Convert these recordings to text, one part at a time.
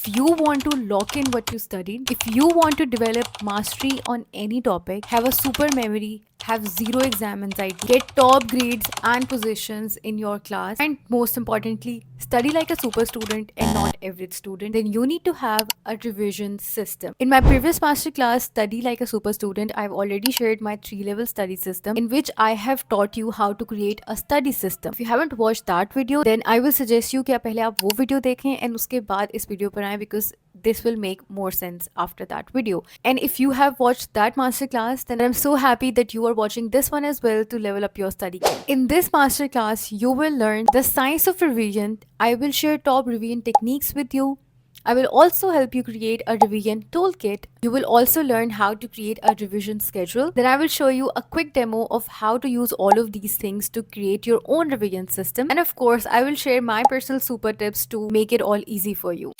you want to lock in what you studied, if you want to develop mastery on any topic, have a super memory, have zero exam anxiety, get top grades and positions in your class, and most importantly, study like a super student and not average student, then you need to have a revision system. In my previous master class, Study Like a Super Student, I've already shared my 3-level study system in which I have taught you how to create a study system. If you haven't watched that video, then I will suggest you कि आप पहले आप वो video देखें and उसके बाद इस video पर आएं because this will make more sense after that video. And if you have watched that masterclass, then I'm so happy that you are watching this one as well to level up your study game. In this masterclass, you will learn the science of revision. I will share top revision techniques with you. I will also help you create a revision toolkit. You will also learn how to create a revision schedule. Then I will show you a quick demo of how to use all of these things to create your own revision system. And of course, I will share my personal super tips to make it all easy for you.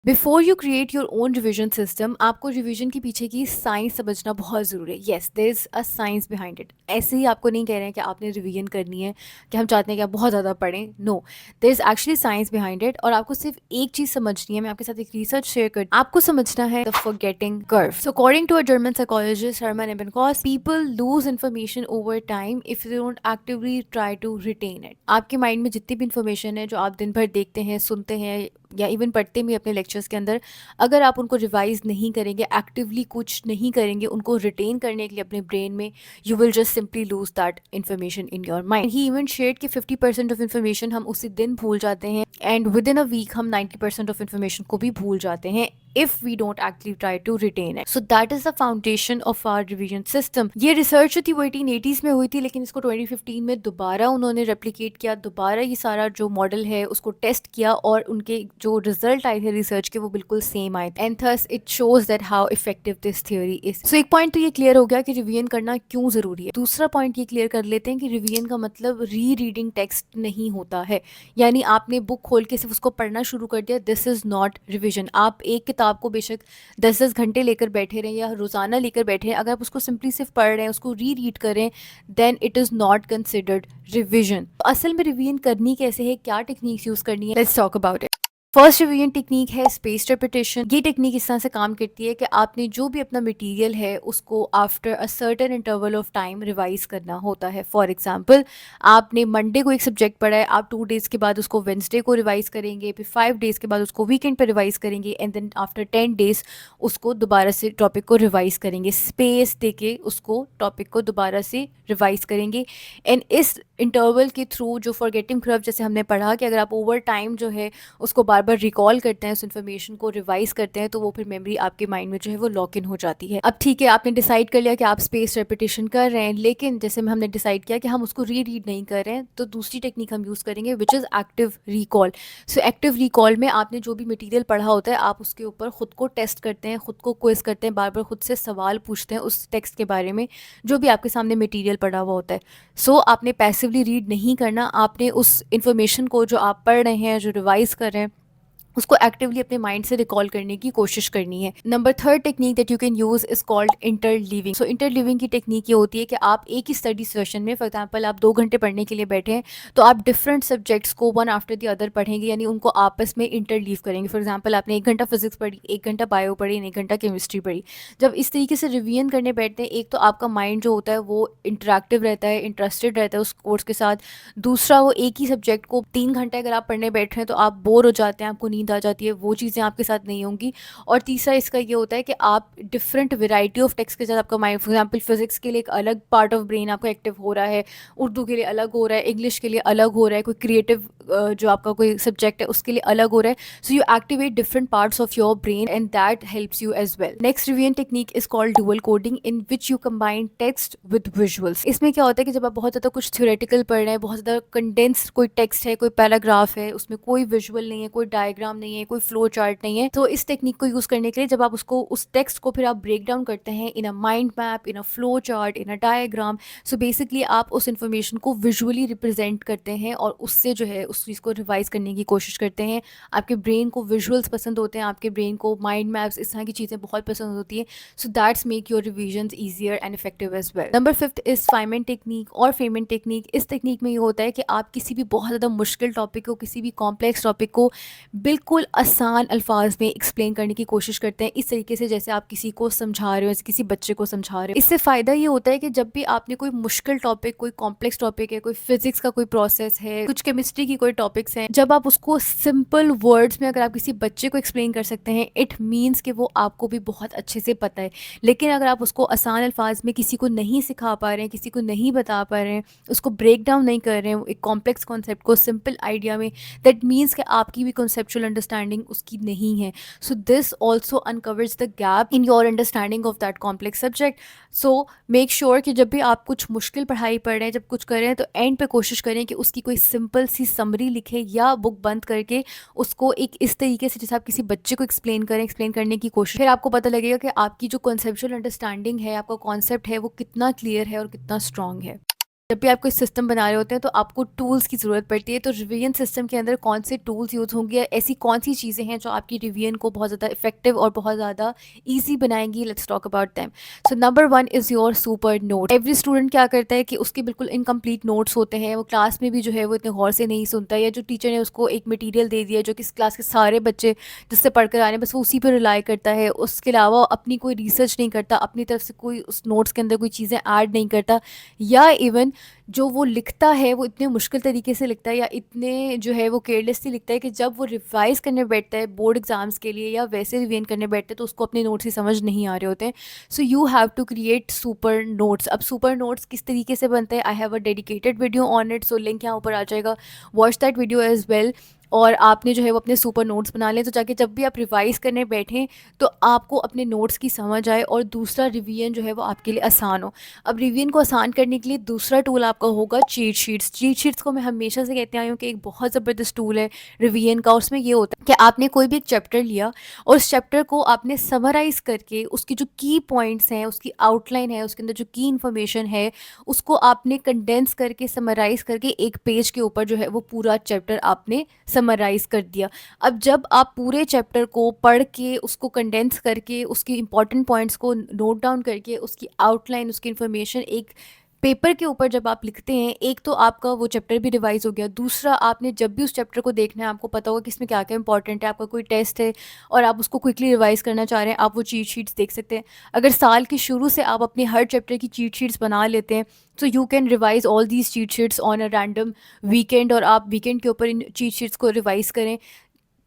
Before you create your own revision system, आपको revision के पीछे की science समझना बहुत ज़रूरी है. Yes, there is a science behind it. ऐसे ही आपको नहीं कह रहे हैं कि आपने रिवीजन करनी है, कि हम चाहते हैं कि आप बहुत ज़्यादा पढ़ें. No, there is actually science behind it. और आपको सिर्फ एक चीज़ समझनी है. मैं आपके साथ एक रिसर्च शेयर कर, आपको समझना है the forgetting curve. So according to a German psychologist Hermann Ebbinghaus, people lose information over time if they don't actively try to retain it. आपके माइंड में जितनी भी इन्फॉर्मेशन है जो आप दिन भर देखते हैं, सुनते हैं या इवन पढ़ते भी अपने लेक्चर्स के अंदर, अगर आप उनको रिवाइज नहीं करेंगे, एक्टिवली कुछ नहीं करेंगे उनको रिटेन करने के लिए अपने ब्रेन में, you will just simply lose that information in your mind. He even shared कि 50% ऑफ इन्फॉर्मेशन हम उसी दिन भूल जाते हैं and within a week हम 90% ऑफ इन्फॉर्मेशन को भी भूल जाते हैं if we don't actually try to retain it. So that is the foundation of our revision system. ये रिसर्च जो थी वो 1880s में हुई थी, लेकिन इसको 2015 में दोबारा उन्होंने रेप्लिकेट किया, दोबारा ये सारा जो मॉडल है उसको टेस्ट किया और उनके जो रिजल्ट आए थे रिसर्च के वो बिल्कुल सेम आए थे. And thus it shows that how effective this theory is. So एक पॉइंट तो ये क्लियर हो गया कि रिवीजन करना क्यों जरूरी है. दूसरा पॉइंट ये क्लियर कर लेते हैं कि रिवीजन का मतलब री रीडिंग टेक्स्ट नहीं होता है. यानी आपने बुक खोल के सिर्फ उसको पढ़ना शुरू कर दिया, दिस इज नॉट रिविजन. आप एक किताब को बेशक 10-10 घंटे लेकर बैठे रहें या रोजाना लेकर बैठे हैं, अगर आप उसको सिंपली सिर्फ पढ़ रहे हैं, उसको री रीड करें, then it is not considered revision. असल में रिवीजन करनी कैसे है, क्या टेक्निक्स यूज़ करनी है, let's talk about it. First revision technique है स्पेस्ड रेपिटेशन. ये टेक्निक इस तरह से काम करती है कि आपने जो भी अपना मटेरियल है उसको after a certain interval of time revise करना होता है. फॉर एग्जांपल, आपने मंडे को एक सब्जेक्ट पढ़ा है, आप 2 डेज़ के बाद उसको वेंसडे को रिवाइज करेंगे, फिर 5 डेज़ के बाद उसको वीकेंड पर रिवाइज करेंगे एंड देन आफ्टर 10 डेज़ उसको दोबारा से टॉपिक को रिवाइज करेंगे. स्पेस देके उसको टॉपिक को दोबारा से रिवाइज करेंगे. एंड इस इंटरवल के थ्रू जो फॉरगेटिंग कर्व जैसे हमने पढ़ा कि अगर आप ओवर टाइम जो है उसको बार बार रिकॉल करते हैं, उस इन्फॉर्मेशन को रिवाइज करते हैं, तो वो फिर मेमोरी आपके माइंड में जो है वो लॉक इन हो जाती है. अब ठीक है, आपने डिसाइड कर लिया कि आप स्पेस रेपिटेशन कर रहे हैं, लेकिन जैसे में हमने डिसाइड किया कि हम उसको री रीड नहीं कर रहे हैं, तो दूसरी टेक्निक हम यूज़ करेंगे which is active recall. So active recall में आपने जो भी मटीरियल पढ़ा होता है आप उसके ऊपर खुद को टेस्ट करते हैं, खुद को क्विज करते हैं, बार बार खुद से सवाल पूछते हैं उस टेक्स्ट के बारे में जो भी आपके सामने मटीरियल पढ़ा हुआ होता है. सो आपने पैसिवली रीड नहीं करना, आपने उस इन्फॉर्मेशन को जो आप पढ़ रहे हैं, जो रिवाइज कर रहे हैं, उसको एक्टिवली अपने माइंड से रिकॉल करने की कोशिश करनी है. Number 3 technique that you can use is called interleaving. So interleaving की टेक्निक ये होती है कि आप एक ही स्टडी सेशन में, फॉर एग्जांपल आप 2 घंटे पढ़ने के लिए बैठे हैं, तो आप डिफरेंट सब्जेक्ट्स को वन आफ्टर द अदर पढ़ेंगे, यानी उनको आपस में इंटरलीव करेंगे. फॉर एग्जाम्पल, आपने 1 घंटा फिजिक्स पढ़ी, 1 घंटा बायो पढ़ी, 1 घंटा केमिस्ट्री पढ़ी. जब इस तरीके से रिवीजन करने बैठते हैं, एक तो आपका माइंड जो होता है वो इंटरेक्टिव रहता है, इंटरेस्टेड रहता है उस कोर्स के साथ. दूसरा, वो एक ही सब्जेक्ट को 3 घंटे अगर आप पढ़ने बैठ रहे हैं तो आप बोर हो जाते हैं, आपको नींद आ जाती है, वो चीज़ें आपके साथ नहीं होंगी. और तीसरा इसका ये होता है कि आप डिफरेंट वेराइटी ऑफ टेक्स्ट के साथ आपका माइंड, फॉर एग्जांपल फिजिक्स के लिए एक अलग पार्ट ऑफ ब्रेन आपका एक्टिव हो रहा है, उर्दू के लिए अलग हो रहा है, इंग्लिश के लिए अलग हो रहा है, कोई क्रिएटिव जो आपका कोई सब्जेक्ट है उसके लिए अलग हो रहा है. So you activate different parts of your brain and that helps you as well. Next revision technique is called dual coding, in which you combine text with visuals. इसमें क्या होता है कि जब आप बहुत ज़्यादा कुछ थ्योरेटिकल पढ़ रहे हैं, बहुत ज़्यादा कंडेंस्ड कोई टेक्स्ट है, कोई पैराग्राफ है, उसमें कोई विजुअल नहीं है, कोई डायग्राम नहीं है, कोई फ्लो चार्ट नहीं है, तो इस टेक्निक को यूज़ करने के लिए जब आप उसको, उस टेक्स्ट को फिर आप ब्रेक डाउन करते हैं in a mind map, in a flow chart, in a diagram. So basically आप उस इन्फॉर्मेशन को विजुअली रिप्रेजेंट करते हैं और उससे जो है उस चीज़ को रिवाइज करने की कोशिश करते हैं. आपके ब्रेन को विजुअल्स पसंद होते हैं, आपके ब्रेन को माइंड मैप्स, इस तरह की चीज़ें बहुत पसंद होती हैं. So that's make your revisions easier and effective as well. Number 5 is Feynman technique और फेमेंट टेक्निक. इस टेक्निक में ये होता है कि आप किसी भी बहुत ज़्यादा मुश्किल टॉपिक को, किसी भी कॉम्प्लेक्स टॉपिक को बिल्कुल आसान अल्फाज में एक्सप्लेन करने की कोशिश करते हैं, इस तरीके से जैसे आप किसी को समझा रहे हो, जैसे किसी बच्चे को समझा रहे हो। इससे फ़ायदा ये होता है कि जब भी आपने कोई मुश्किल टॉपिक, कोई कॉम्प्लेक्स टॉपिक है, कोई फिजिक्स का कोई प्रोसेस है, कुछ केमिस्ट्री की कोई टॉपिक्स हैं, जब आप उसको सिंपल वर्ड्स में अगर आप किसी बच्चे को एक्सप्लेन कर सकते हैं, इट मीन्स कि वो आपको भी बहुत अच्छे से पता है। लेकिन अगर आप उसको आसान अल्फाज में किसी को नहीं सिखा पा रहे हैं, किसी को नहीं बता पा रहे हैं, उसको ब्रेक डाउन नहीं कर रहे हैं एक कॉम्प्लेक्स कॉन्सेप्ट को सिंपल आइडिया में, दैट मीन्स कि आपकी भी कॉन्सेप्चुअल अंडरस्टैंडिंग उसकी नहीं है। So this also uncovers the gap in your understanding of that complex subject. So make sure कि जब भी आप कुछ मुश्किल पढ़ाई पढ़ रहे हैं, जब कुछ कर रहे हैं, तो एंड पे कोशिश करें कि उसकी कोई सिंपल सी समरी लिखें या बुक बंद करके उसको एक इस तरीके से जैसे आप किसी बच्चे को एक्सप्लेन करें, एक्सप्लेन करने की कोशिश, फिर आपको पता लगेगा कि आपकी जो कॉन्सेप्चुअल अंडरस्टैंडिंग है, आपका कॉन्सेप्ट है, वो कितना क्लियर है और कितना स्ट्रांग है। जब भी आप कोई सिस्टम बना रहे होते हैं तो आपको टूल्स की ज़रूरत पड़ती है। तो रिवीजन सिस्टम के अंदर कौन से टूल्स यूज़ होंगे, ऐसी कौन सी चीज़ें हैं जो आपकी रिवीजन को बहुत ज़्यादा इफेक्टिव और बहुत ज़्यादा ईजी बनाएंगी। Let's talk about them. So number 1 is your super note. Every student क्या करता है कि उसके बिल्कुल इनकम्प्लीट नोट्स होते हैं, वो क्लास में भी जो है वो इतने गौर से नहीं सुनता, या जो टीचर ने उसको एक मटीरियल दे दिया जो कि क्लास के सारे बच्चे जिससे पढ़कर आ रहे हैं, बस वो उसी पर रिलाई करता है, उसके अलावा अपनी कोई रिसर्च नहीं करता, अपनी तरफ से कोई उस नोट्स के अंदर कोई चीज़ें ऐड नहीं करता, या इवन जो वो लिखता है वो इतने मुश्किल तरीके से लिखता है या इतने जो है वो केयरलेसली लिखता है कि जब वो रिवाइज़ करने बैठता है बोर्ड एग्जाम्स के लिए या वैसे रिवीजन करने बैठते हैं तो उसको अपने नोट्स ही समझ नहीं आ रहे होते हैं। So you have to create super notes. अब सुपर नोट्स किस तरीके से बनते हैं, I have a dedicated video on it, so link यहाँ ऊपर आ जाएगा, watch that video as well. और आपने जो है वो अपने सुपर नोट्स बना लें तो जाके जब भी आप रिवाइज़ करने बैठें तो आपको अपने नोट्स की समझ आए और दूसरा रिवीजन जो है वो आपके लिए आसान हो। अब रिवीजन को आसान करने के लिए दूसरा टूल आपका होगा चीट शीट्स। चीट शीट्स को मैं हमेशा से कहते आई हूँ कि एक बहुत ज़बरदस्त टूल है रिवीजन का। उसमें ये होता है कि आपने कोई भी एक चैप्टर लिया और उस चैप्टर को आपने समराइज़ करके उसकी जो की पॉइंट्स हैं, उसकी आउटलाइन है, उसके अंदर जो की इन्फॉर्मेशन है, उसको आपने कंडेंस करके समराइज़ करके एक पेज के ऊपर जो है वो पूरा चैप्टर आपने समराइज़ कर दिया। अब जब आप पूरे चैप्टर को पढ़ के उसको कंडेंस करके उसकी इंपॉर्टेंट पॉइंट्स को नोट डाउन करके उसकी आउटलाइन, उसकी इन्फॉर्मेशन एक पेपर के ऊपर जब आप लिखते हैं, एक तो आपका वो चैप्टर भी रिवाइज हो गया, दूसरा आपने जब भी उस चैप्टर को देखना है आपको पता होगा कि इसमें क्या क्या इंपॉर्टेंट है। आपका कोई टेस्ट है और आप उसको क्विकली रिवाइज करना चाह रहे हैं, आप वो चीट शीट्स देख सकते हैं। अगर साल के शुरू से आप अपने हर चैप्टर की चीट शीट्स बना लेते हैं तो you can revise all these cheat sheets on a random weekend, और आप वीकेंड के ऊपर इन चीट शीट्स को रिवाइज करें।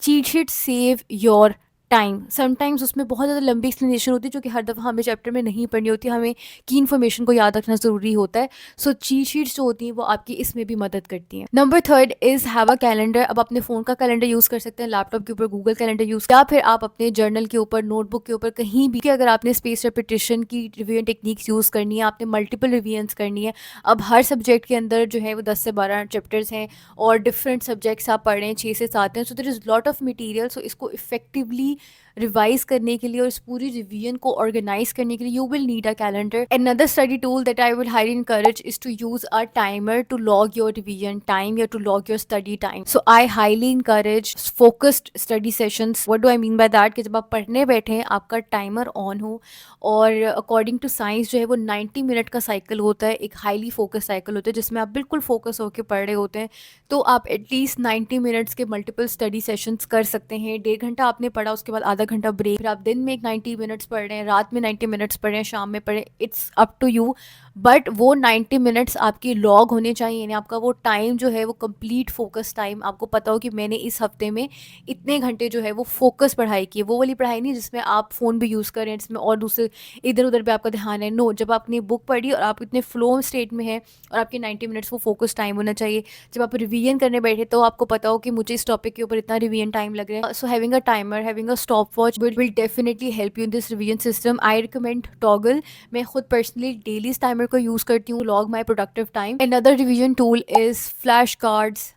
Cheat sheet save your time. Sometimes उसमें बहुत ज़्यादा लंबी एक्सप्लेनेशन होती है जो कि हर दफ़ा हमें चैप्टर में नहीं पढ़नी होती, हमें की इन्फॉर्मेशन को याद रखना ज़रूरी होता है। सो चीट शीट्स जो होती हैं वो आपकी इसमें भी मदद करती हैं। Number 3 is have a calendar. अब अपने फ़ोन का कैलेंडर यूज़ कर सकते हैं, लैपटॉप के ऊपर गूगल कैलेंडर यूज़, या फिर आप अपने जर्नल के ऊपर, नोटबुक के ऊपर, कहीं भी कि अगर आपने स्पेस रेपिटेशन की रिवीजन टेक्निक्स यूज़ करनी है, आपने मल्टीपल रिवीजन्स करनी है। अब हर सब्जेक्ट के अंदर जो है वो 10 से 12 चैप्टर्स हैं और डिफरेंट सब्जेक्ट्स आप पढ़ रहे हैं, 6 से 7 हैं। So there is lot of material. So इसको इफेक्टिवली रिवाइज करने के लिए और इस पूरी रिवीजन को ऑर्गेनाइज करने के लिए you will need a calendar. Another study tool that I will highly encourage is to use a timer to log your revision time या to log your study time. So I highly encourage focused study sessions. What do I mean by that? कि जब आप पढ़ने बैठे हैं आपका timer on हो, और अकॉर्डिंग टू साइंस जो है वो 90 मिनट का साइकिल होता है, एक हाईली फोकस साइकिल होता है जिसमें आप बिल्कुल फोकस होकर पढ़ रहे होते हैं। तो आप एटलीस्ट 90 मिनट्स के मल्टीपल स्टडी सेशंस कर सकते हैं। 1.5 घंटा आपने पढ़ा, उसके बाद आधा घंटा ब्रेक, फिर आप दिन में एक 90 मिनट्स पढ़ रहे हैं, रात में 90 मिनट्स पढ़ रहे हैं, शाम में पढ़ें, it's up to you. But वो 90 मिनट्स आपकी लॉग होने चाहिए, यानी आपका वो टाइम जो है वो कंप्लीट फोकस टाइम, आपको पता हो कि मैंने इस हफ्ते में इतने घंटे जो है वो फोकस पढ़ाई की है। वो वाली पढ़ाई नहीं जिसमें आप फ़ोन भी यूज़ करें, जिसमें और दूसरे इधर उधर पे आपका ध्यान है। नो, जब आपने बुक पढ़ी और आप इतने फ्लो स्टेट में हैं और आपके 90 मिनट्स वो फोकस टाइम होना चाहिए। जब आप रिवीजन करने बैठे तो आपको पता हो कि मुझे इस टॉपिक के ऊपर इतना रिवीजन टाइम लग रहा है। So having a timer, having a stopwatch will definitely help you in this revision system. I recommend Toggl. मैं खुद पर्सनली डेली इस टाइमर को यूज़ करती हूँ, log my productive time. Another revision tool is flash cards,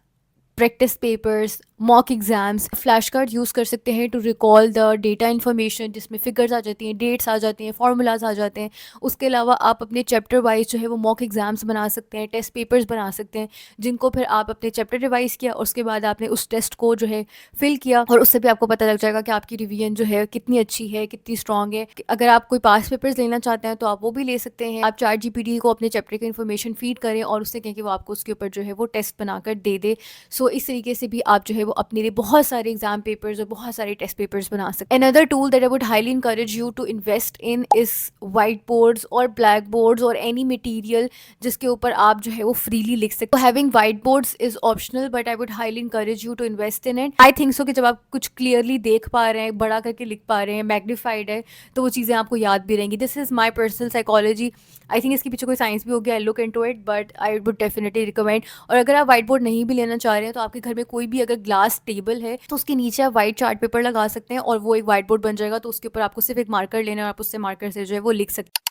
practice papers, mock exams. Flash card use कर सकते हैं to recall the data information, जिसमें फिगर्स आ जाती हैं, डेट्स आ जाती हैं, फार्मूलाज आ जाते हैं। उसके अलावा आप अपने चैप्टर वाइज जो है वो मॉक एग्जाम्स बना सकते हैं, टेस्ट पेपर्स बना सकते हैं, जिनको फिर आप अपने चैप्टर रिवाइज किया और उसके बाद आपने उस टेस्ट को जो है फिल किया, और उससे भी आपको पता लग जाएगा कि आपकी रिवीजन जो है कितनी अच्छी है, कितनी स्ट्रॉन्ग है। अगर आप कोई पास पेपर्स लेना चाहते हैं तो आप वो भी ले सकते हैं। आप ChatGPT को अपने चैप्टर की इन्फॉर्मेशन फीड करें और उससे कहें कि वो आपको उसके ऊपर जो है वो टेस्ट बनाकर दे दे। सो सो इस तरीके से भी आप जो है वो अपने लिए बहुत सारे एग्जाम पेपर्स और बहुत सारे टेस्ट पेपर्स बना सकते हैं। Another tool that I would highly encourage you to invest in is whiteboards or blackboards or any material जिसके ऊपर आप जो है वो freely लिख सकते हो। Having whiteboards is optional but I would highly encourage you to invest in it. I think so कि जब आप कुछ clearly देख पा रहे हैं, बड़ा करके लिख पा रहे हैं, magnified है, तो वो चीज़ें आपको याद भी रहेंगी। This is my personal psychology. I think इसके पीछे कोई साइंस भी होगी, I'll look into it, but I would definitely recommend. और अगर आप whiteboard नहीं भी लेना चाह रहे हैं तो आपके घर में कोई भी अगर ग्लास टेबल है तो उसके नीचे आप वाइट चार्ट पेपर लगा सकते हैं और वो एक व्हाइट बोर्ड बन जाएगा, तो उसके ऊपर आपको सिर्फ एक मार्कर लेना है और आप उससे मार्कर से जो है वो लिख सकते हैं।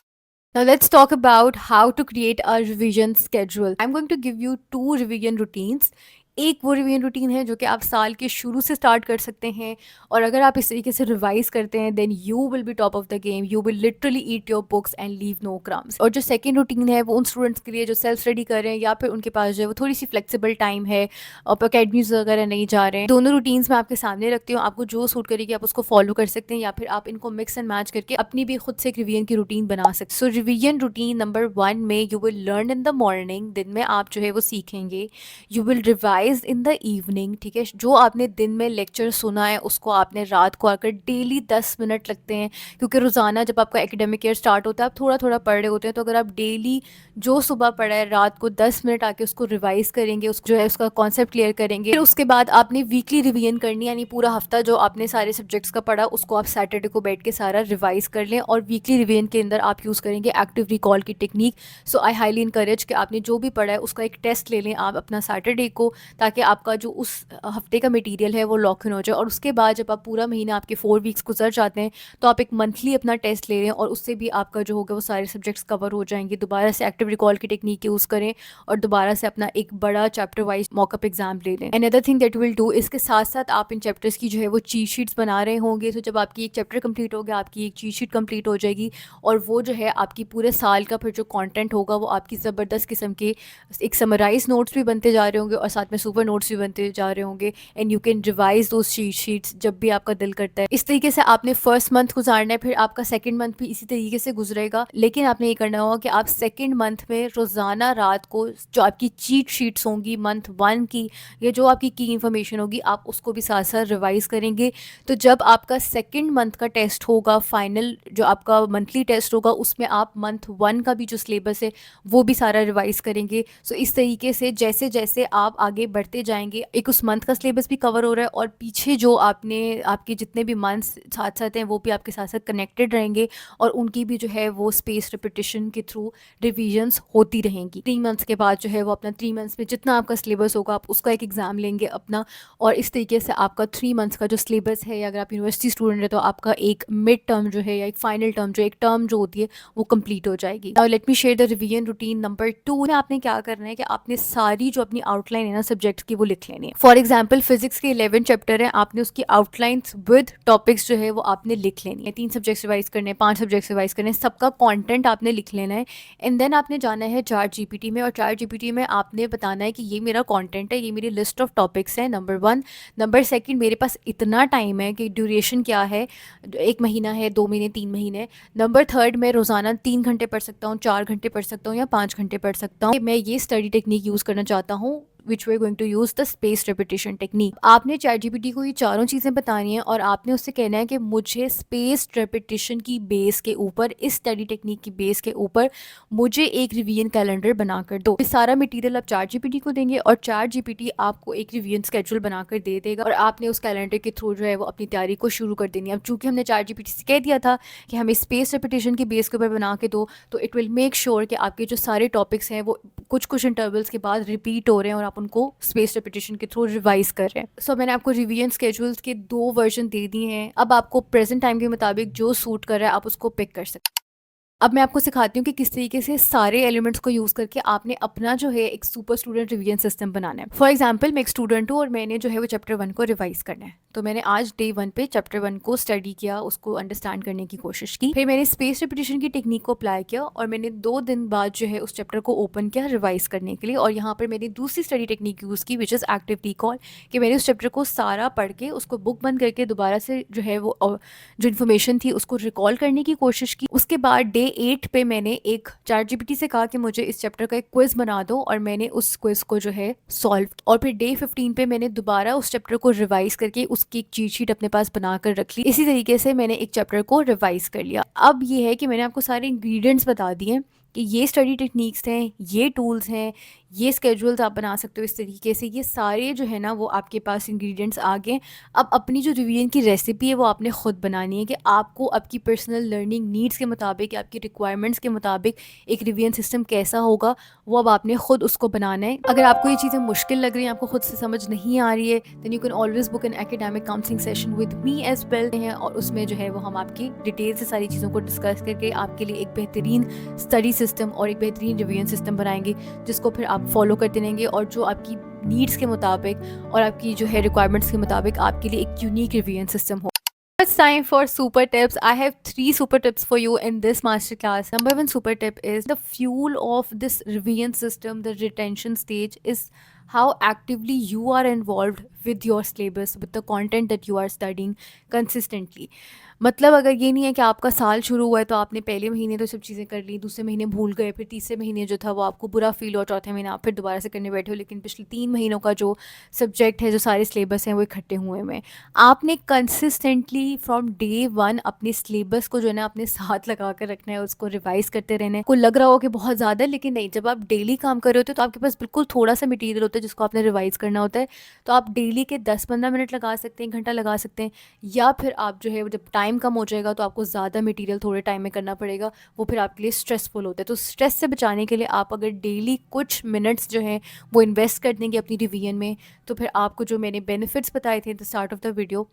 Now let's talk about how to create a revision schedule. I'm going to give you 2 revision routines. एक वो रिवीजन रूटीन है जो कि आप साल के शुरू से स्टार्ट कर सकते हैं, और अगर आप इस तरीके से रिवाइज करते हैं then you will be top of the game, you will literally eat your books and leave no crumbs. और जो सेकंड रूटीन है वो उन स्टूडेंट्स के लिए जो सेल्फ स्टडी कर रहे हैं या फिर उनके पास जो है वो थोड़ी सी फ्लेक्सिबल टाइम है और अकेडमीज वगैरह नहीं जा रहे हैं। दोनों रूटीन्स मैं आपके सामने रखती हूँ, आपको जो सूट करेगी आप उसको फॉलो कर सकते हैं या फिर आप इनको मिक्स एंड मैच करके अपनी भी खुद से एक रिवीजन की रूटीन बना सकते हैं। सो रिवीजन रूटीन नंबर 1 में you will learn in the morning, दिन में आप जो है वो सीखेंगे। You will revise in the evening, ठीक है, जो आपने दिन में लेक्चर सुना है उसको आपने रात को आकर डेली 10 मिनट लगते हैं, क्योंकि रोज़ाना जब आपका एकेडमिक ईयर स्टार्ट होता है आप थोड़ा थोड़ा पढ़ रहे होते हैं, तो अगर आप डेली जो सुबह पढ़ा है रात को 10 मिनट आके उसको रिवाइज करेंगे, उस जो है उसका कॉन्सेप्ट क्लियर करेंगे, फिर उसके बाद आपने वीकली रिवीजन करनी, यानी पूरा हफ्ता जो आपने सारे सब्जेक्ट्स का पढ़ा उसको आप सैटरडे को बैठ के सारा रिवाइज कर लें, और वीकली रिवीजन के अंदर आप यूज़ करेंगे एक्टिव रिकॉल की technique. So I highly encourage कि आपने जो भी पढ़ा है उसका एक टेस्ट ले लें आप अपना सैटरडे को, ताकि आपका जो उस हफ्ते का मटेरियल है वो लॉक इन हो जाए। और उसके बाद जब आप पूरा महीना, आपके 4 वीक्स गुजर जाते हैं, तो आप एक मंथली अपना टेस्ट ले लें और उससे भी आपका जो होगा वो सारे सब्जेक्ट्स कवर हो जाएंगे। दोबारा से एक्टिव रिकॉल की टेक्निक यूज़ करें और दोबारा से अपना एक बड़ा चैप्टर वाइज मॉकअप एग्जाम ले लें। And other thing that will do, इसके साथ साथ आप इन चैप्टर्स की जो है वो चीट शीट्स बना रहे होंगे। तो जब आपकी एक चैप्टर कंप्लीट हो गया आपकी एक चीट शीट कंप्लीट हो जाएगी, और वो जो है आपकी पूरे साल का फिर जो कंटेंट होगा वो आपकी ज़बरदस्त किस्म के एक समराइज नोट्स भी बनते जा रहे होंगे और साथ में सुपर नोट्स भी बनते जा रहे होंगे, एंड यू कैन रिवाइज दो चीट शीट्स जब भी आपका दिल करता है। इस तरीके से आपने फर्स्ट मंथ गुजारना है, फिर आपका सेकंड मंथ भी इसी तरीके से गुजरेगा, लेकिन आपने ये करना होगा कि आप सेकंड मंथ में रोज़ाना रात को जो आपकी चीट शीट्स होंगी मंथ 1 की, या जो आपकी की इन्फॉर्मेशन होगी आप उसको भी साथ साथ रिवाइज करेंगे। तो जब आपका सेकंड मंथ का टेस्ट होगा, फाइनल जो आपका मंथली टेस्ट होगा, उसमें आप मंथ 1 का भी जो सिलेबस है वो भी सारा रिवाइज करेंगे। सो इस तरीके से जैसे जैसे आप आगे बढ़ते जाएंगे, एक उस मंथ का सिलेबस भी कवर हो रहा है और पीछे जो आपने आपके जितने भी मंथ्स साथ साथ हैं वो भी आपके साथ साथ कनेक्टेड रहेंगे, और उनकी भी जो है वो स्पेस रिपीटिशन के थ्रू रिविजन्स होती रहेंगी। 3 मंथ्स के बाद जो है वो अपना 3 मंथ्स में जितना आपका सिलेबस होगा आप उसका एक एग्ज़ाम लेंगे अपना, और इस तरीके से आपका 3 मंथ्स का जो सिलेबस है, या अगर आप यूनिवर्सिटी स्टूडेंट है तो आपका एक मिड टर्म जो है या एक फाइनल टर्म जो एक टर्म जो होती है वो कंप्लीट हो जाएगी। Now let me share the revision routine number 2 में आपने क्या करना है कि आपने सारी जो अपनी आउटलाइन है ना सब्जेक्ट्स की वो लिख लेनी है। फॉर एग्जाम्पल फिजिक्स के 11 चैप्टर है, आपने उसकी आउटलाइंस विद टॉपिक्स जो है वो आपने लिख लेनी है। 3 सब्जेक्ट्स रिवाइज करने हैं, 5 सब्जेक्ट्स रिवाइज करने हैं, सबका कंटेंट आपने लिख लेना है। एंड देन आपने जाना है चैट जीपीटी में, और चैट जीपीटी में आपने बताना है कि ये मेरा कंटेंट है, ये मेरी लिस्ट ऑफ टॉपिक्स है, नंबर 1। नंबर 2 मेरे पास इतना टाइम है कि ड्यूरेशन क्या है, 1 महीना है, 2 महीने, 3 महीने। नंबर 3 मैं रोज़ाना 3 घंटे पढ़ सकता हूँ, 4 घंटे पढ़ सकता हूँ या 5 घंटे पढ़ सकता हूँ। मैं ये स्टडी टेक्निक यूज़ करना चाहता हूँ which we are going to use the space repetition technique. आपने चैट जीपीटी को ये चारों चीज़ें बतानी है और आपने उससे कहना है कि मुझे स्पेस रेपिटेशन की बेस के ऊपर, इस स्टडी टेक्निक की बेस के ऊपर मुझे एक रिवीजन कैलेंडर बनाकर दो। ये सारा मटेरियल आप चैट जीपीटी को देंगे और चैट जीपीटी आपको एक रिवीजन स्केड्यूल बनाकर दे देगा, और आपने उस कैलेंडर के थ्रू जो है वो अपनी तैयारी को शुरू कर देनी है। अब चूँकि हमने चैट जीपीटी से कह दिया था कि हमें स्पेस रेपिटेशन की बेस के ऊपर बना के दो, तो इट विल मेक श्योर कि आपके जो सारे टॉपिक्स हैं वो कुछ कुछ इंटरवल्स के बाद रिपीट हो रहे हैं और आप उनको स्पेस रेपिटेशन के थ्रू रिवाइज कर रहे हैं। सो मैंने आपको रिवीजन स्केड्यूल्स के 2 वर्जन दे दिए हैं। अब आपको प्रेजेंट टाइम के मुताबिक जो सूट कर रहा है आप उसको पिक कर सकते हैं। अब मैं आपको सिखाती हूँ कि किस तरीके से सारे एलिमेंट्स को यूज़ करके आपने अपना जो है एक सुपर स्टूडेंट रिवीजन सिस्टम बनाना है। फॉर एग्जाम्पल मैं एक स्टूडेंट हूँ और मैंने जो है वो चैप्टर 1 को रिवाइज करना है। तो मैंने आज डे 1 पे चैप्टर 1 को स्टडी किया, उसको अंडरस्टैंड करने की कोशिश की। फिर मैंने स्पेस रिपीटिशन की टेक्निक को अप्लाई किया और मैंने 2 दिन बाद जो है उस चैप्टर को ओपन किया रिवाइज करने के लिए। और यहाँ पर मैंने दूसरी स्टडी टेक्निक यूज़ की विच इज़ एक्टिव रिकॉल, कि मैंने उस चैप्टर को सारा पढ़ के उसको बुक बंद करके दोबारा से जो है वो जो इन्फॉर्मेशन थी उसको रिकॉल करने की कोशिश की। उसके बाद डे 8 पे मैंने एक ChatGPT से कहा कि मुझे इस चैप्टर का एक क्विज बना दो, और मैंने उस क्विज को जो है सॉल्व। और फिर डे 15 पे मैंने दोबारा उस चैप्टर को रिवाइज करके उसकी एक चीट शीट अपने पास बनाकर रख ली। इसी तरीके से मैंने एक चैप्टर को रिवाइज कर लिया। अब ये है कि मैंने आपको सारे इंग्रेडिएंट्स बता दिए कि ये स्टडी टेक्निक्स हैं, ये टूल्स हैं, ये स्केड्यूल्स आप बना सकते हो इस तरीके से। ये सारे जो है ना वो आपके पास इंग्रेडिएंट्स आ गए। अब अपनी जो रिवीजन की रेसिपी है वो आपने ख़ुद बनानी है कि आपको आपकी पर्सनल लर्निंग नीड्स के मुताबिक, आपकी रिक्वायरमेंट्स के मुताबिक एक रिवीजन सिस्टम कैसा होगा वो अब आपने ख़ुद उसको बनाना है। अगर आपको ये चीज़ें मुश्किल लग रही हैं, आपको खुद से समझ नहीं आ रही है, then you can always book an academic counselling session with me as well हैं, और उसमें जो है वो हम आपकी डिटेल से सारी चीज़ों को डिस्कस करके आपके लिए एक बेहतरीन स्टडी सिस्टम और एक बेहतरीन रिवीजन सिस्टम बनाएंगे, जिसको फिर आप फॉलो करते रहेंगे और जो आपकी नीड्स के मुताबिक और आपकी जो है रिक्वायरमेंट्स के मुताबिक आपके लिए एक यूनिक रिवीजन सिस्टम हो। It's time for super tips. I have 3 super tips for you in this masterclass. Number 1 super tip is the fuel of this revision system, the retention stage, is how actively you are involved with your syllabus, with the content that you are studying consistently. मतलब अगर ये नहीं है कि आपका साल शुरू हुआ है तो आपने पहले महीने तो सब चीज़ें कर ली, दूसरे महीने भूल गए, फिर तीसरे महीने जो था वो आपको बुरा फील हुआ, चौथे महीने आप फिर दोबारा से करने बैठे हो, लेकिन पिछले 3 महीनों का जो सब्जेक्ट है, जो सारे सिलेबस हैं वो इकट्ठे हुए हैं। आपने कंसिस्टेंटली फ्रॉम डे 1 अपने सिलेबस को जो है ना अपने साथ लगा कर रखना है, उसको रिवाइज करते रहना है। को लग रहा हो कि बहुत ज़्यादा, लेकिन नहीं, जब आप डेली काम कर रहे होते हो तो आपके पास बिल्कुल थोड़ा सा मटीरियल होता है जिसको आपने रिवाइज करना होता है। तो आप डेली के 10-15 मिनट लगा सकते हैं, 1 घंटा लगा सकते हैं, या फिर आप जो है जब टाइम कम हो जाएगा तो आपको ज़्यादा मटेरियल थोड़े टाइम में करना पड़ेगा, वो फिर आपके लिए स्ट्रेसफुल होता है। तो स्ट्रेस से बचाने के लिए आप अगर डेली कुछ मिनट्स जो हैं वो इन्वेस्ट कर देंगे अपनी रिवीजन में, तो फिर आपको जो मैंने बेनिफिट्स बताए थे the start of the video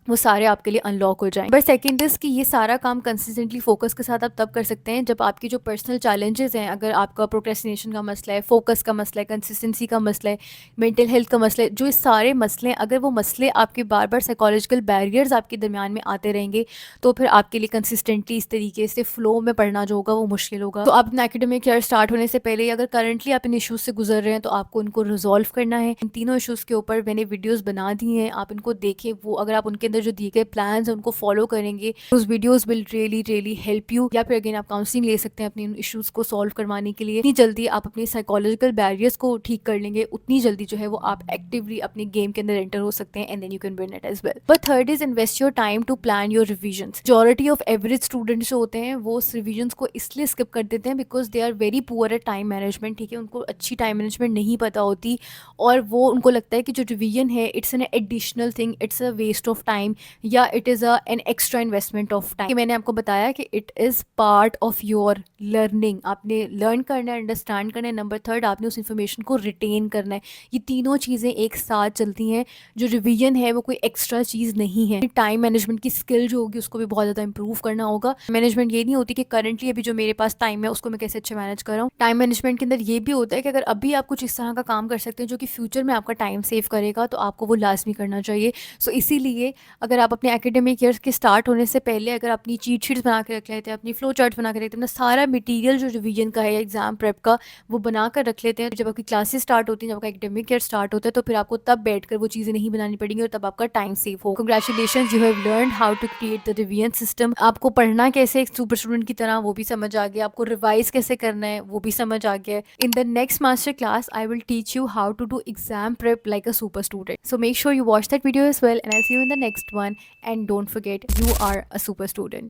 वो सारे आपके लिए अनलॉक हो जाएंगे। बट सेकेंड इज़ कि ये सारा काम कंसिस्टेंटली फोकस के साथ आप तब कर सकते हैं जब आपकी जो पर्सनल चैलेंजेस हैं, अगर आपका प्रोक्रेस्टिनेशन का मसला है, फोकस का मसला है, कंसिस्टेंसी का मसला है, मेंटल हेल्थ का मसला है, जो इस सारे मसले, अगर वो मसले आपके बार बार साइकोलॉजिकल बैरियर्स आपके दरमियान में आते रहेंगे तो फिर आपके लिए कंसिस्टेंटली इस तरीके से फ्लो में पढ़ना जो होगा वो मुश्किल होगा। तो आप अपना एकेडमिक ईयर स्टार्ट होने से पहले अगर करंटली आप इन इशूज़ से गुजर रहे हैं तो आपको उनको रिजॉल्व करना है। इन तीनों इशूज़ के ऊपर मैंने वीडियोज़ बना दी हैं, आप इनको देखें। वो अगर आप उनके अंदर जो दिए गए प्लान उनको फॉलो करेंगे, उस videos will really help you. या फिर अगेन आप काउंसलिंग ले सकते हैं अपने इश्यूज को सॉल्व करवाने के लिए। इतनी जल्दी आप अपने साइकोलॉजिकल बैरियर्स को ठीक कर लेंगे, उतनी जल्दी जो है वो आप एक्टिवली अपने गेम के अंदर एंटर हो सकते हैं, and then you can win it as well. But third is invest your time to plan your revisions. Majority of average students जो होते हैं वो रिविजन्स को इसलिए स्किप कर देते हैं because they are very poor at time management. ठीक है, उनको अच्छी टाइम मैनेजमेंट नहीं पता होती, और वो उनको लगता है कि जो रिविजन है it's an additional thing, it's a waste of time, या it is an extra investment of time. मैंने आपको बताया कि it is part of your learning. आपने लर्न करना है, अंडरस्टैंड करना है। नंबर थर्ड, आपने उस इन्फॉर्मेशन को रिटेन करना है। ये तीनों चीज़ें एक साथ चलती हैं। जो रिवीजन है वो कोई एक्स्ट्रा चीज़ नहीं है। टाइम मैनेजमेंट की स्किल जो होगी उसको भी बहुत ज़्यादा इंप्रूव करना होगा। मैनेजमेंट ये नहीं होती कि करंटली अभी जो मेरे पास टाइम है उसको मैं कैसे अच्छे मैनेज कर रहा हूँ। टाइम मैनेजमेंट के अंदर ये भी होता है कि अगर अभी आप कुछ इस तरह का काम कर सकते हैं जो कि फ्यूचर में आपका टाइम सेव करेगा तो आपको वो लाजमी करना चाहिए। सो इसीलिए अगर आप अपने एकेडमिक ईयर के स्टार्ट होने से पहले अगर अपनी चीट शीट्स बना के रख लेते हैं, अपनी फ्लो चार्ट बना के रखते हैं, अपना सारा मटेरियल जो रिवीजन का है एग्जाम प्रेप का वो बना कर रख लेते हैं, जब आपकी क्लासेस स्टार्ट होती हैं, जब आपका एकेडमिक ईयर स्टार्ट होता है तो फिर आपको तब बैठकर वो चीज़ें नहीं बनानी पड़ेंगी और तब आपका टाइम सेव हो। Congratulations, you have learned how to create the revision system. आपको पढ़ना कैसे एक सुपर स्टूडेंट की तरह वो भी समझ आ गया, आपको रिवाइज कैसे करना है वो भी समझ आ गया। In the next master class I will teach you how to do exam prep like a super student. So make sure you watch that video as well, and I'll see you in the next one. And don't forget, you are a super student.